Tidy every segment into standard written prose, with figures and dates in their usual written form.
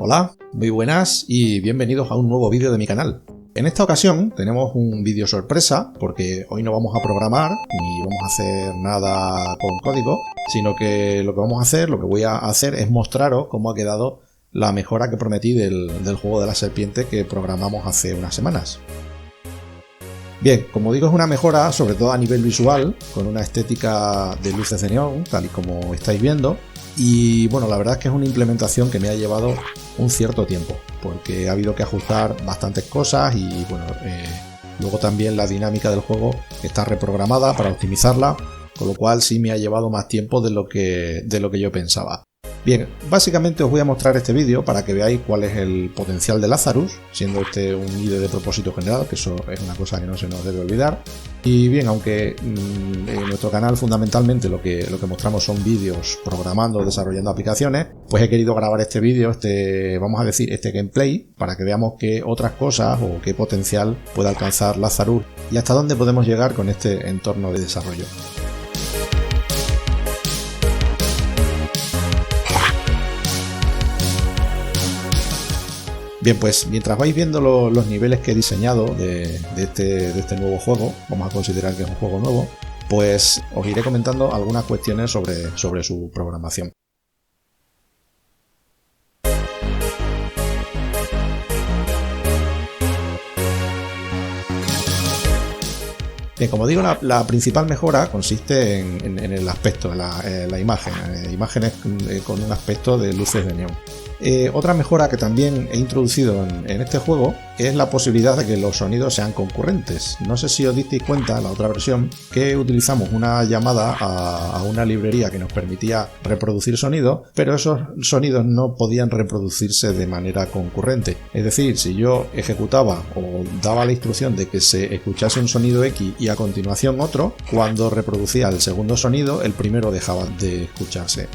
Hola, muy buenas y bienvenidos a un nuevo vídeo de mi canal. En esta ocasión tenemos un vídeo sorpresa porque hoy no vamos a programar ni vamos a hacer nada con código, sino que lo que voy a hacer es mostraros cómo ha quedado la mejora que prometí del juego de la serpiente que programamos hace unas semanas. Bien, como digo, es una mejora sobre todo a nivel visual, con una estética de luces de neón, tal y como estáis viendo. Y bueno, la verdad es que es una implementación que me ha llevado un cierto tiempo, porque ha habido que ajustar bastantes cosas y bueno, luego también la dinámica del juego está reprogramada para optimizarla, con lo cual sí me ha llevado más tiempo de lo que yo pensaba. Bien, básicamente os voy a mostrar este vídeo para que veáis cuál es el potencial de Lazarus, siendo este un IDE de propósito general, que eso es una cosa que no se nos debe olvidar. Y bien, aunque en nuestro canal fundamentalmente lo que mostramos son vídeos programando, desarrollando aplicaciones, pues he querido grabar este vídeo, este gameplay, para que veamos qué otras cosas o qué potencial puede alcanzar Lazarus y hasta dónde podemos llegar con este entorno de desarrollo. Bien, pues mientras vais viendo los niveles que he diseñado de este nuevo juego, vamos a considerar que es un juego nuevo, pues os iré comentando algunas cuestiones sobre su programación. Bien, como digo, la principal mejora consiste en el aspecto, en la imagen, imágenes con un aspecto de luces de neón. Otra mejora que también he introducido en este juego es la posibilidad de que los sonidos sean concurrentes. No sé si os disteis cuenta en la otra versión que utilizamos una llamada a una librería que nos permitía reproducir sonidos, pero esos sonidos no podían reproducirse de manera concurrente. Es decir, si yo ejecutaba o daba la instrucción de que se escuchase un sonido X y a continuación otro, cuando reproducía el segundo sonido, el primero dejaba de escucharse.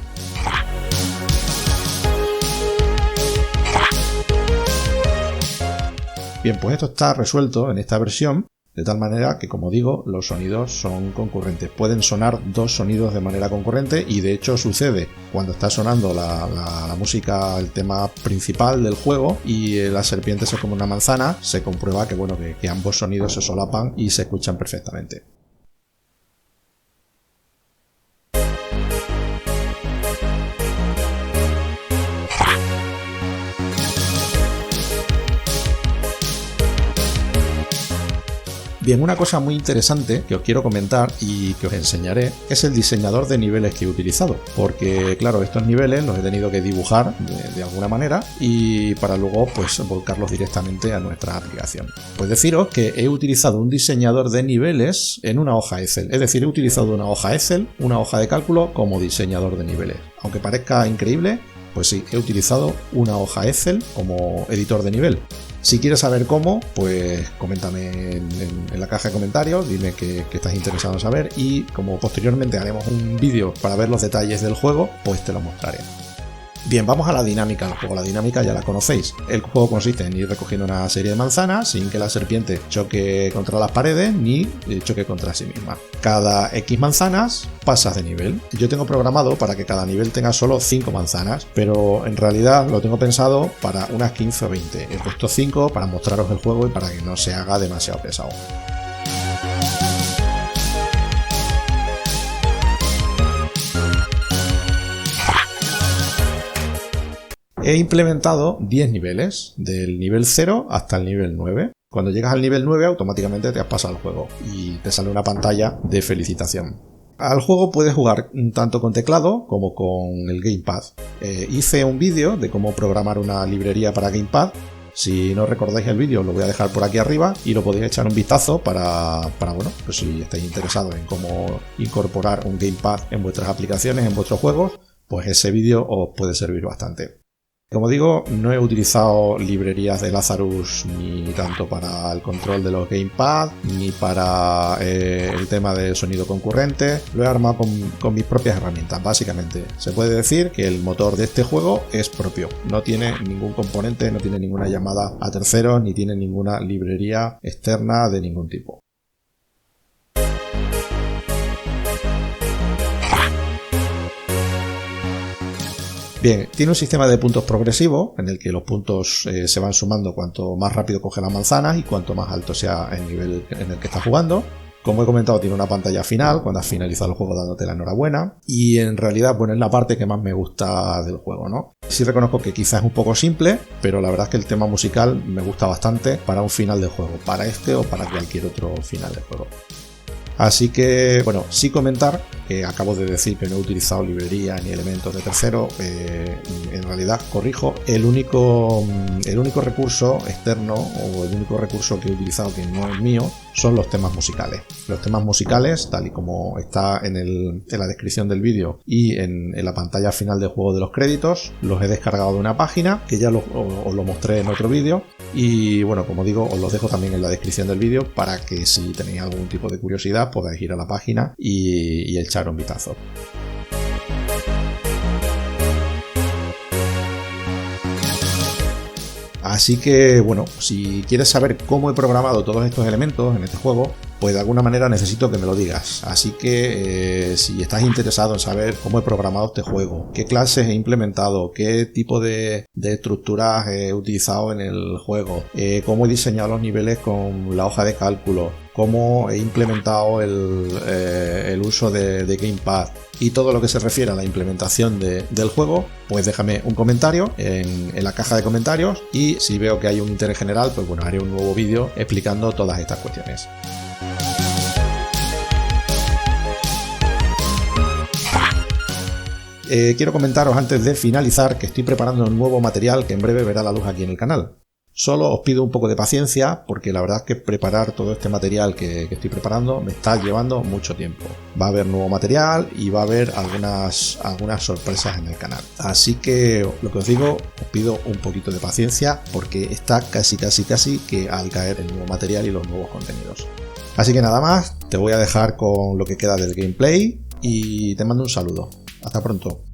Bien, pues esto está resuelto en esta versión, de tal manera que, como digo, los sonidos son concurrentes. Pueden sonar dos sonidos de manera concurrente y de hecho sucede cuando está sonando la música, el tema principal del juego y la serpiente se come una manzana, se comprueba que, bueno, que ambos sonidos se solapan y se escuchan perfectamente. Bien, una cosa muy interesante que os quiero comentar y que os enseñaré es el diseñador de niveles que he utilizado, porque claro, estos niveles los he tenido que dibujar de alguna manera y para luego pues volcarlos directamente a nuestra aplicación. Pues deciros que he utilizado un diseñador de niveles en una hoja Excel, es decir, he utilizado una hoja Excel, una hoja de cálculo como diseñador de niveles. Aunque parezca increíble, pues sí, he utilizado una hoja Excel como editor de nivel. Si quieres saber cómo, pues coméntame en la caja de comentarios, dime que estás interesado en saber y como posteriormente haremos un vídeo para ver los detalles del juego, pues te lo mostraré. Bien, vamos a la dinámica del juego. La dinámica ya la conocéis. El juego consiste en ir recogiendo una serie de manzanas sin que la serpiente choque contra las paredes ni choque contra sí misma. Cada X manzanas pasas de nivel. Yo tengo programado para que cada nivel tenga solo 5 manzanas, pero en realidad lo tengo pensado para unas 15 o 20. He puesto 5 para mostraros el juego y para que no se haga demasiado pesado. He implementado 10 niveles, del nivel 0 hasta el nivel 9. Cuando llegas al nivel 9 automáticamente te has pasado el juego y te sale una pantalla de felicitación. Al juego puedes jugar tanto con teclado como con el Gamepad. Hice un vídeo de cómo programar una librería para Gamepad. Si no recordáis el vídeo lo voy a dejar por aquí arriba y lo podéis echar un vistazo para bueno, pues si estáis interesados en cómo incorporar un Gamepad en vuestras aplicaciones, en vuestros juegos, pues ese vídeo os puede servir bastante. Como digo, no he utilizado librerías de Lazarus ni tanto para el control de los Gamepad ni para el tema de sonido concurrente. Lo he armado con mis propias herramientas, básicamente. Se puede decir que el motor de este juego es propio. No tiene ningún componente, no tiene ninguna llamada a terceros, ni tiene ninguna librería externa de ningún tipo. Bien, tiene un sistema de puntos progresivo en el que los puntos se van sumando cuanto más rápido coge las manzanas y cuanto más alto sea el nivel en el que está jugando. Como he comentado, tiene una pantalla final cuando has finalizado el juego dándote la enhorabuena, y en realidad, bueno, es la parte que más me gusta del juego, ¿no? Sí reconozco que quizás es un poco simple, pero la verdad es que el tema musical me gusta bastante para un final de juego, para este o para cualquier otro final de juego. Así que, bueno, sí comentar que acabo de decir que no he utilizado librería ni elementos de tercero. En realidad, corrijo, el único recurso externo o el único recurso que he utilizado que no es mío son los temas musicales. Los temas musicales, tal y como está en la descripción del vídeo y en la pantalla final del juego de los créditos, los he descargado de una página que ya os lo mostré en otro vídeo. Y bueno, como digo, os los dejo también en la descripción del vídeo para que si tenéis algún tipo de curiosidad podáis ir a la página y echar un vistazo. Así que bueno, si quieres saber cómo he programado todos estos elementos en este juego, pues de alguna manera necesito que me lo digas. Así que si estás interesado en saber cómo he programado este juego, qué clases he implementado, qué tipo de estructuras he utilizado en el juego, cómo he diseñado los niveles con la hoja de cálculo, cómo he implementado el uso de Gamepad y todo lo que se refiere a la implementación del juego, pues déjame un comentario en la caja de comentarios, y si veo que hay un interés general, pues bueno, haré un nuevo vídeo explicando todas estas cuestiones. Quiero comentaros antes de finalizar que estoy preparando un nuevo material que en breve verá la luz aquí en el canal. Solo os pido un poco de paciencia porque la verdad es que preparar todo este material que estoy preparando me está llevando mucho tiempo. Va a haber nuevo material y va a haber algunas sorpresas en el canal. Así que lo que os digo, os pido un poquito de paciencia porque está casi que al caer el nuevo material y los nuevos contenidos. Así que nada más, te voy a dejar con lo que queda del gameplay y te mando un saludo. Hasta pronto.